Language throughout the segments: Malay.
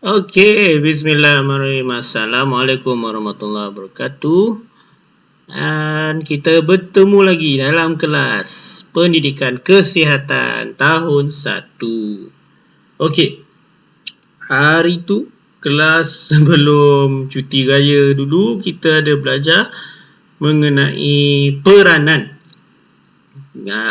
Okey, bismillahirrahmanirrahim. Assalamualaikum warahmatullahi wabarakatuh. Dan kita bertemu lagi dalam kelas Pendidikan Kesihatan tahun 1. Okey. Hari tu kelas sebelum cuti raya dulu kita ada belajar mengenai peranan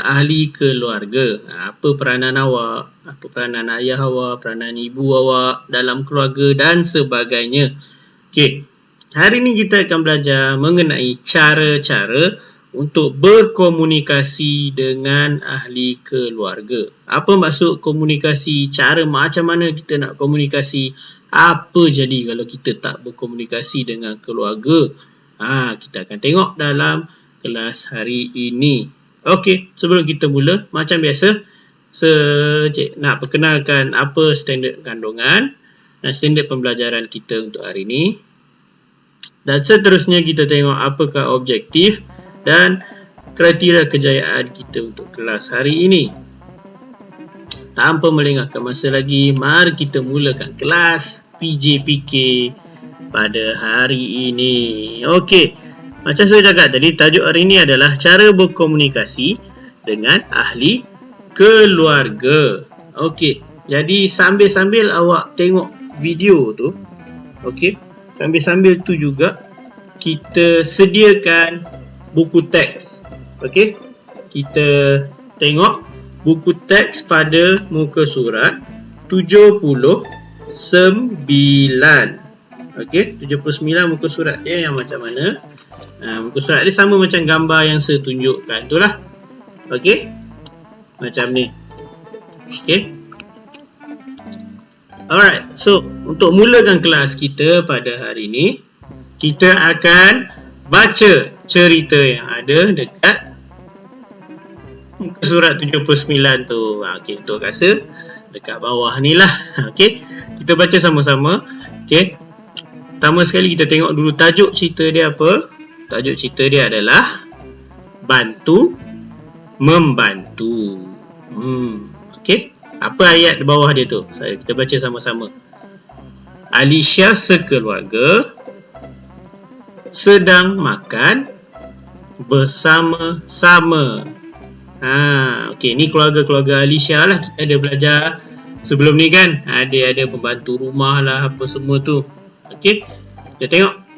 ahli keluarga. Apa peranan awak, apa peranan ayah awak, peranan ibu awak dalam keluarga dan sebagainya. Okey. Hari ni kita akan belajar mengenai cara-cara untuk berkomunikasi dengan ahli keluarga. Apa maksud komunikasi? Cara macam mana kita nak komunikasi? Apa jadi kalau kita tak berkomunikasi dengan keluarga? Kita akan tengok dalam kelas hari ini. Okey, sebelum kita mula, macam biasa, Cik nak perkenalkan apa standard kandungan dan standard pembelajaran kita untuk hari ini. Dan seterusnya kita tengok apakah objektif dan kriteria kejayaan kita untuk kelas hari ini. Tanpa melengahkan masa lagi, mari kita mulakan kelas PJPK pada hari ini. Okey, macam saya cakap tadi, tajuk hari ini adalah cara berkomunikasi dengan ahli keluarga. Okey, jadi sambil-sambil awak tengok video tu, okey, sambil-sambil tu juga kita sediakan buku teks. Okey, kita tengok buku teks pada muka surat 79. Okey, 79 muka surat dia yang macam mana? Muka surat dia sama macam gambar yang saya tunjukkan tu lah. Okey, macam ni. Okey. Alright, so untuk mulakan kelas kita pada hari ini, kita akan baca cerita yang ada dekat muka surat 79 tu. Okey, untuk rasa dekat bawah ni lah. Okey, kita baca sama-sama. Okey, pertama sekali kita tengok dulu tajuk cerita dia apa. Tajuk cerita dia adalah Bantu Membantu. Okey, apa ayat di bawah dia tu? Kita baca sama-sama. Alicia sekeluarga sedang makan bersama-sama. Okey, ni keluarga-keluarga Alicia lah. Kita ada belajar sebelum ni kan. Dia ada pembantu rumah lah, apa semua tu. Okey, kita tengok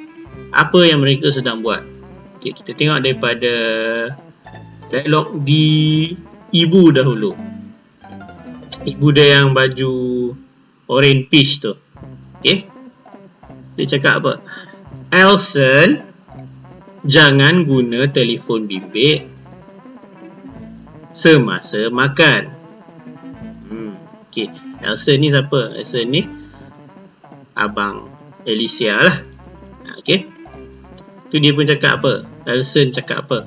apa yang mereka sedang buat. Okey, kita tengok daripada dialog di ibu dahulu. Ibu dia yang baju orange peach tu. Okey, dia cakap apa? Elson, jangan guna telefon bimbit semasa makan. Okey, Elson ni siapa? Elson ni abang Alicia lah. Okey, tu dia pun cakap apa? Elson cakap apa?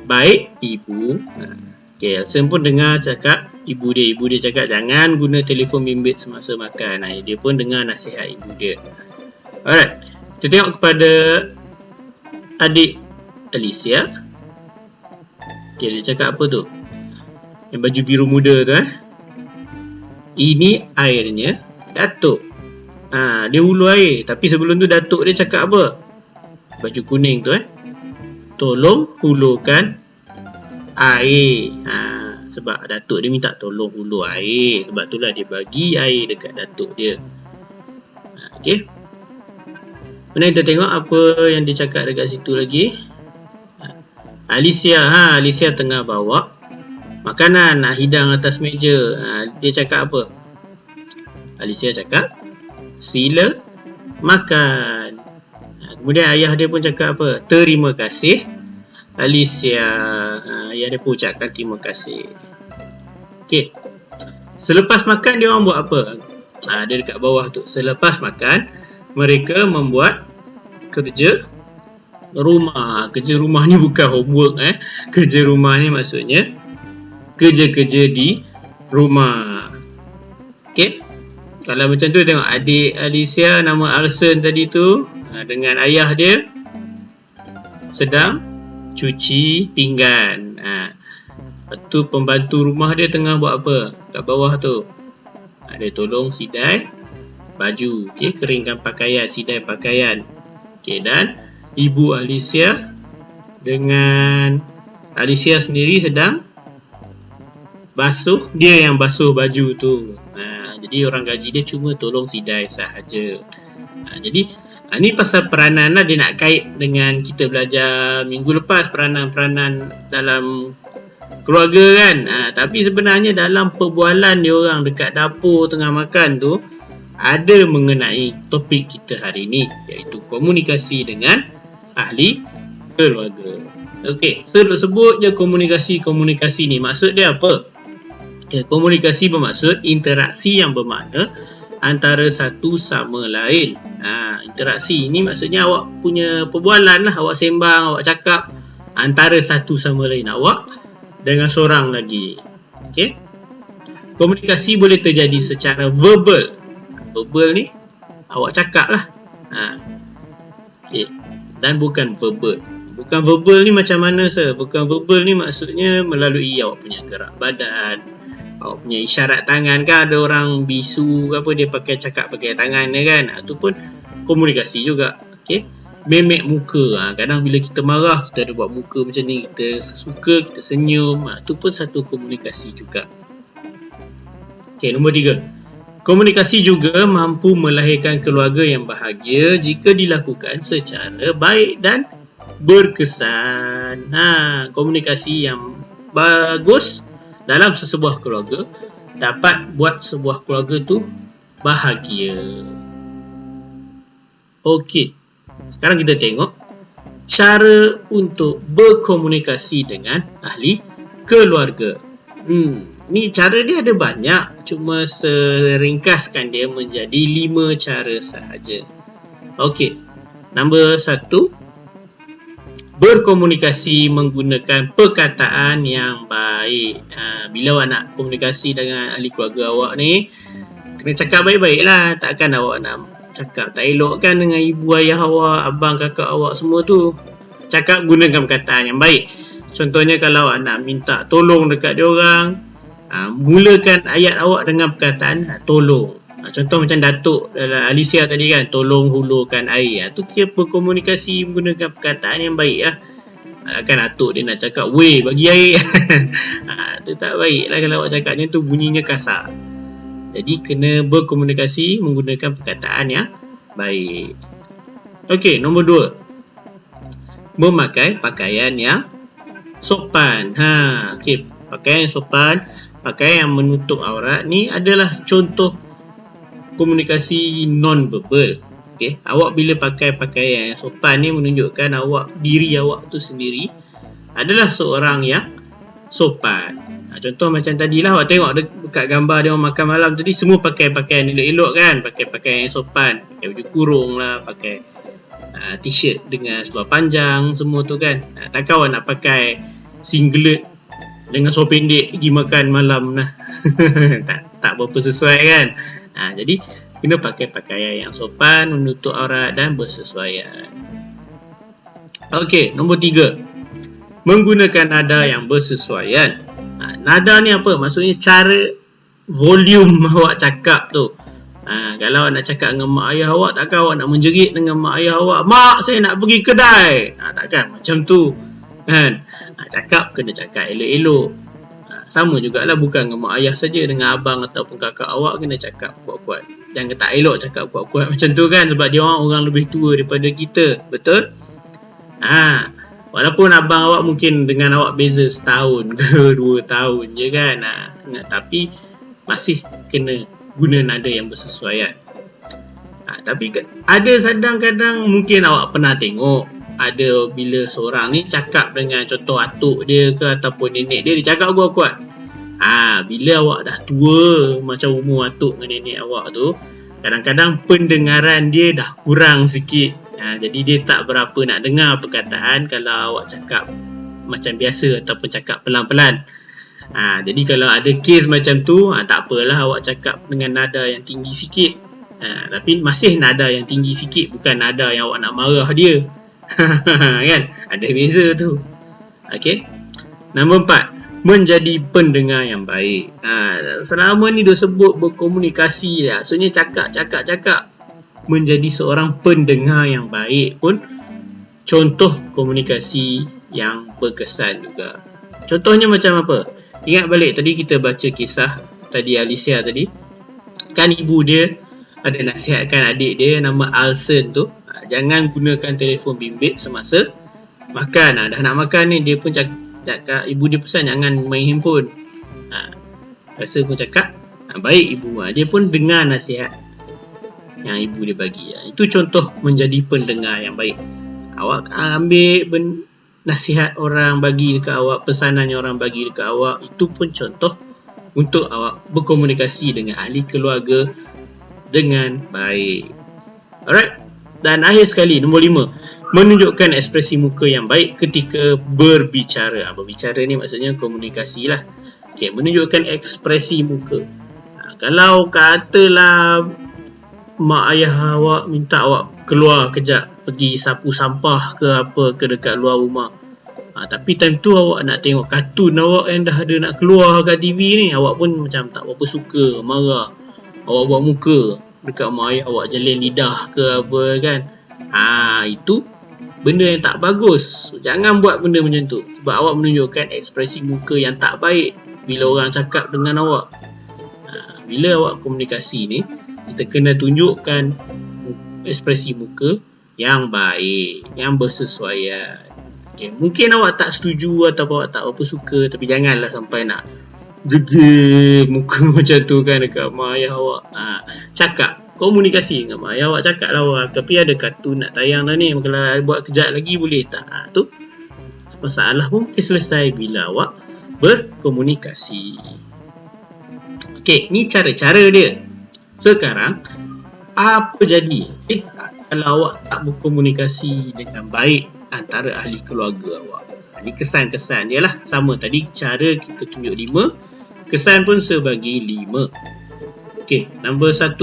Baik, ibu. Okey, Elson pun dengar cakap ibu dia cakap jangan guna telefon bimbit semasa makan. Dia pun dengar nasihat ibu dia. Alright, kita tengok kepada adik Alicia. Okey, dia cakap apa tu? Yang baju biru muda tu Ini airnya Datuk. Dia hulu air. Tapi sebelum tu Datuk dia cakap apa? Baju kuning tu tolong hulukan air. Sebab Datuk dia minta tolong hulu air. Sebab itulah dia bagi air dekat Datuk dia. Okey, kemudian kita tengok apa yang dia cakap dekat situ lagi. Alicia tengah bawa makanan nak hidang atas meja. Dia cakap apa? Alicia cakap sila makan. Kemudian ayah dia pun cakap apa? Terima kasih Alicia. Ayah dia pun ucapkan terima kasih. Okey, selepas makan dia orang buat apa? Dia dekat bawah tu. Selepas makan mereka membuat kerja rumah. Kerja rumah ni bukan homework Kerja rumah ni maksudnya kerja-kerja di rumah. Okey, kalau macam tu tengok adik Alicia nama Elson tadi tu dengan ayah dia sedang cuci pinggan. Lepas tu pembantu rumah dia tengah buat apa? Kat bawah tu. Dia tolong sidai baju. Okey, keringkan pakaian, sidai pakaian. Okey, dan Ibu Alicia dengan Alicia sendiri sedang basuh, dia yang basuh baju tu. Jadi orang gaji dia cuma tolong sidai sahaja. Jadi ni pasal peranan lah, dia nak kait dengan kita belajar minggu lepas, peranan-peranan dalam keluarga kan. Tapi sebenarnya dalam perbualan dia orang dekat dapur tengah makan tu ada mengenai topik kita hari ni, iaitu komunikasi dengan ahli keluarga. Okey, terus sebut je komunikasi ni. Maksud dia apa? Komunikasi bermaksud interaksi yang bermakna antara satu sama lain. Interaksi ni maksudnya awak punya perbualan lah, awak sembang, awak cakap antara satu sama lain awak dengan seorang lagi. Okey. Komunikasi boleh terjadi secara verbal. Verbal ni awak cakap lah. Okey. Dan bukan verbal. Bukan verbal ni macam mana sir? Bukan verbal ni maksudnya melalui awak punya gerak badan, awak punya isyarat tangan kan. Ada orang bisu ke apa, dia cakap pakai tangan dia kan. Itu pun komunikasi juga. Okey. Memek muka. Kadang bila kita marah, kita ada buat muka macam ni, kita suka, kita senyum. Itu pun satu komunikasi juga. Okey, nombor 3. Komunikasi juga mampu melahirkan keluarga yang bahagia jika dilakukan secara baik dan berkesan. Komunikasi yang bagus dalam sesebuah keluarga dapat buat sebuah keluarga tu bahagia. Okey, sekarang kita tengok cara untuk berkomunikasi dengan ahli keluarga. Ni cara dia ada banyak, cuma seringkaskan dia menjadi 5 cara sahaja. Okey, nombor 1, berkomunikasi menggunakan perkataan yang baik. Bila awak nak komunikasi dengan ahli keluarga awak ni, kena cakap baik-baik lah. Takkan awak nak cakap tak elok kan dengan ibu ayah awak, abang kakak awak semua tu. Cakap gunakan perkataan yang baik. Contohnya kalau awak nak minta tolong dekat dia orang, mulakan ayat awak dengan perkataan tolong. Contoh macam Datuk Alicia tadi kan, tolong hulurkan air. Tu kira berkomunikasi menggunakan perkataan yang baik lah. Kan Datuk dia nak cakap, weh bagi air. Tu tak baik lah kalau awak cakapnya tu bunyinya kasar. Jadi kena berkomunikasi menggunakan perkataan yang baik. Okey, nombor 2. Memakai pakaian yang sopan. Okey, pakaian yang sopan, pakaian yang menutup aurat ni adalah contoh komunikasi non-verbal. Okey, awak bila pakai pakaian yang sopan ni menunjukkan diri awak tu sendiri adalah seorang yang sopan. Contoh macam tadilah awak tengok dekat gambar dia orang makan malam tadi, semua pakai pakaian elok-elok kan, pakai pakaian yang sopan, pakai baju kurung lah, pakai t-shirt dengan seluar panjang semua tu kan. Takkan awak nak pakai singlet dengan seluar pendek pergi makan malam lah. tak berapa sesuai kan. Jadi kena pakai pakaian yang sopan, menutup aurat dan bersesuaian. Okey, nombor 3. Menggunakan nada yang bersesuaian. Nada ni apa? Maksudnya cara volume awak cakap tu. Kalau awak nak cakap dengan mak ayah awak, takkan awak nak menjerit dengan mak ayah awak, mak saya nak pergi kedai. Takkan macam tu kan. Cakap kena cakap elok-elok. Sama jugalah, bukan dengan mak ayah saja, dengan abang ataupun kakak awak kena cakap kuat-kuat. Jangan tak elok cakap kuat-kuat macam tu kan, sebab dia orang lebih tua daripada kita. Betul? Walaupun abang awak mungkin dengan awak beza setahun ke 2 tahun je kan. Tapi masih kena guna nada yang bersesuaian. Tapi ada kadang-kadang mungkin awak pernah tengok, ada bila seorang ni cakap dengan contoh atuk dia ke ataupun nenek dia cakap kuat-kuat. Bila awak dah tua macam umur atuk dengan nenek awak tu, kadang-kadang pendengaran dia dah kurang sikit. Jadi dia tak berapa nak dengar perkataan kalau awak cakap macam biasa ataupun cakap pelan-pelan. Jadi kalau ada kes macam tu, tak apalah awak cakap dengan nada yang tinggi sikit. Tapi masih nada yang tinggi sikit, bukan nada yang awak nak marah dia. Kan? Ada beza tu. Okey. Nombor 4. menjadi pendengar yang baik. Selama ni dia sebut berkomunikasi, maksudnya cakap. Menjadi seorang pendengar yang baik pun contoh komunikasi yang berkesan juga. Contohnya macam apa? Ingat balik tadi kita baca kisah tadi Alicia tadi. Kan ibu dia ada nasihatkan adik dia nama Alson tu, jangan gunakan telefon bimbit semasa makan. Dah nak makan ni dia pun cakap ibu dia pesan jangan main handphone. Rasa pun cakap baik ibu. Dia pun dengar nasihat yang ibu dia bagi. Itu contoh menjadi pendengar yang baik. Awak ambil nasihat orang bagi dekat awak, pesanan yang orang bagi dekat awak, itu pun contoh untuk awak berkomunikasi dengan ahli keluarga dengan baik. Alright. Dan akhir sekali, nombor 5, menunjukkan ekspresi muka yang baik ketika berbicara. Berbicara ni maksudnya komunikasi lah. Okay, menunjukkan ekspresi muka. Kalau katalah mak ayah awak minta awak keluar kejap pergi sapu sampah ke apa ke dekat luar rumah, tapi time tu awak nak tengok kartun awak yang dah ada nak keluar kat TV ni, awak pun macam tak berapa suka, marah, awak buat muka dekat mak ayah awak, jalin lidah ke apa kan. Itu benda yang tak bagus. Jangan buat benda macam tu, sebab awak menunjukkan ekspresi muka yang tak baik bila orang cakap dengan awak. Bila awak komunikasi ni, kita kena tunjukkan ekspresi muka yang baik, yang bersesuaian. Okay, mungkin awak tak setuju atau awak tak apa suka, tapi janganlah sampai nak gegil muka macam tu kan dekat mak ayah awak. Cakap, komunikasi dengan mak ayah awak, cakap lah awak, tapi ada kartun nak tayang dah ni, kalau buat kejap lagi boleh tak? Tu masalah pun boleh selesai bila awak berkomunikasi. Okay, ni cara-cara dia. Sekarang, apa jadi kalau awak tak berkomunikasi dengan baik antara ahli keluarga awak? Ini kesan-kesan dia lah. Sama tadi cara kita tunjuk 5, kesan pun sebagi 5. Okey, nombor 1.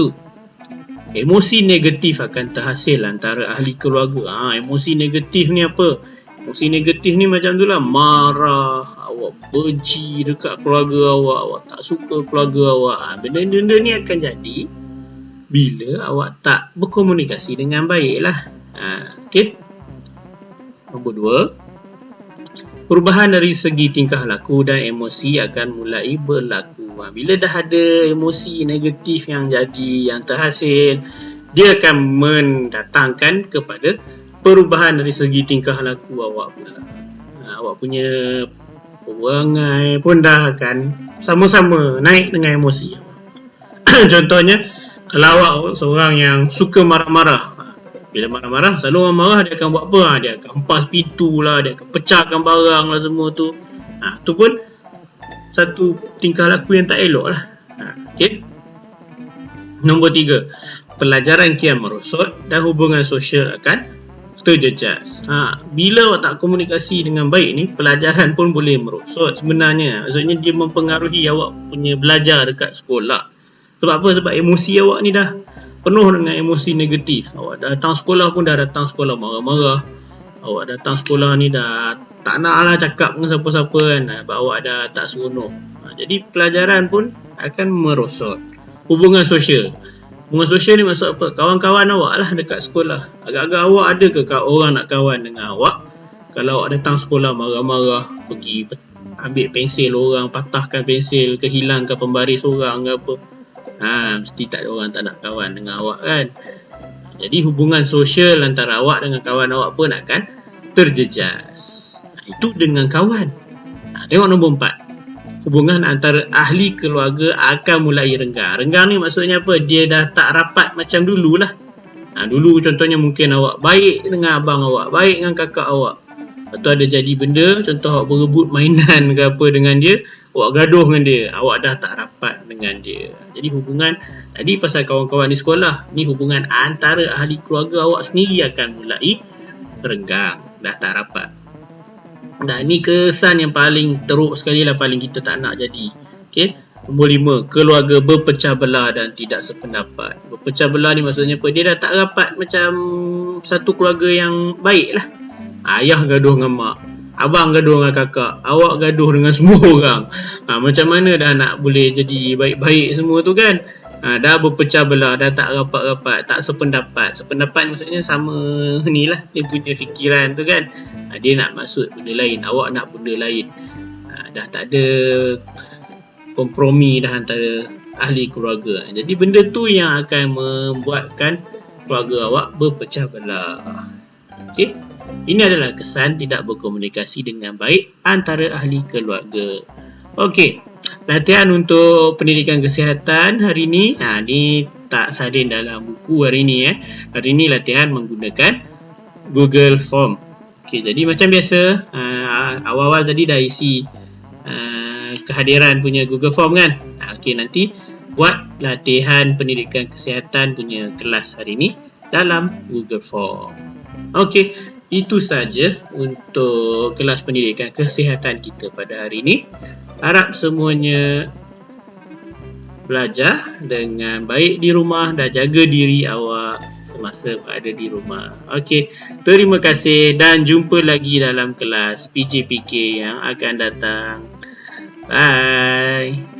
Emosi negatif akan terhasil antara ahli keluarga. Emosi negatif ni apa? Emosi negatif ni macam tu lah, marah, awak benci dekat keluarga awak, awak tak suka keluarga awak. Benda-benda ni akan jadi bila awak tak berkomunikasi dengan baik lah. Okay. Nombor 2, perubahan dari segi tingkah laku dan emosi akan mulai berlaku. Bila dah ada emosi negatif yang jadi, yang terhasil, dia akan mendatangkan kepada perubahan dari segi tingkah laku awak pula. Awak punya perangai pun dah akan sama-sama naik dengan emosi awak. Contohnya, kalau awak seorang yang suka marah-marah, bila marah-marah, selalu orang marah dia akan buat apa? Dia akan hempas pintu lah, dia akan pecahkan barang lah semua tu. Tu pun satu tingkah laku yang tak elok lah. Okay. Nombor 3, pelajaran kian merosot dan hubungan sosial akan terjejas. Bila awak tak komunikasi dengan baik ni, pelajaran pun boleh merosot sebenarnya. Maksudnya dia mempengaruhi awak punya belajar dekat sekolah. Sebab apa? Sebab emosi awak ni dah penuh dengan emosi negatif. Awak datang sekolah pun dah datang sekolah marah-marah. Awak datang sekolah ni dah tak nak lah cakap dengan siapa-siapa kan. Sebab awak dah tak seronok. Jadi pelajaran pun akan merosot. Hubungan sosial. Hubungan sosial ni maksud apa? Kawan-kawan awak lah dekat sekolah. Agak-agak awak ada ke orang nak kawan dengan awak? Kalau awak datang sekolah marah-marah, pergi ambil pensil orang, patahkan pensil, kehilangkan pembaris orang ke apa, mesti tak ada orang tak nak kawan dengan awak kan. Jadi hubungan sosial antara awak dengan kawan awak pun akan terjejas. Itu dengan kawan. Tengok nombor 4. Hubungan antara ahli keluarga akan mulai renggang. Renggang ni maksudnya apa? Dia dah tak rapat macam dulu lah. Dulu contohnya mungkin awak baik dengan abang awak, baik dengan kakak awak. Lepas tu ada jadi benda, contoh awak berebut mainan ke apa dengan dia, awak gaduh dengan dia, awak dah tak rapat dengan dia. Jadi hubungan tadi pasal kawan-kawan di sekolah, ni hubungan antara ahli keluarga awak sendiri akan mulai renggang, dah tak rapat. Dan ni kesan yang paling teruk sekali lah, paling kita tak nak jadi. Okay? Nombor 5, keluarga berpecah belah dan tidak sependapat. Berpecah belah ni maksudnya apa? Dia dah tak rapat macam satu keluarga yang baik lah. Ayah gaduh dengan mak, abang gaduh dengan kakak, awak gaduh dengan semua orang. Macam mana dah nak boleh jadi baik-baik semua tu kan? Dah berpecah belah, dah tak rapat-rapat, tak sependapat. Sependapat maksudnya sama ni lah, dia punya fikiran tu kan. Dia nak maksud benda lain, awak nak benda lain. Dah tak ada kompromi dah antara ahli keluarga. Jadi benda tu yang akan membuatkan keluarga awak berpecah belah. Okey. Ini adalah kesan tidak berkomunikasi dengan baik antara ahli keluarga. Okey. Latihan untuk pendidikan kesihatan hari ni. Ni tak salin dalam buku hari ni. Hari ni latihan menggunakan Google Form. Okey, jadi macam biasa, awal-awal tadi dah isi kehadiran punya Google Form kan. Okey, nanti buat latihan pendidikan kesihatan punya kelas hari ni dalam Google Form. Okey, itu saja untuk kelas pendidikan kesihatan kita pada hari ini. Harap semuanya belajar dengan baik di rumah dan jaga diri awak semasa berada di rumah. Okey, terima kasih dan jumpa lagi dalam kelas PJPK yang akan datang. Bye.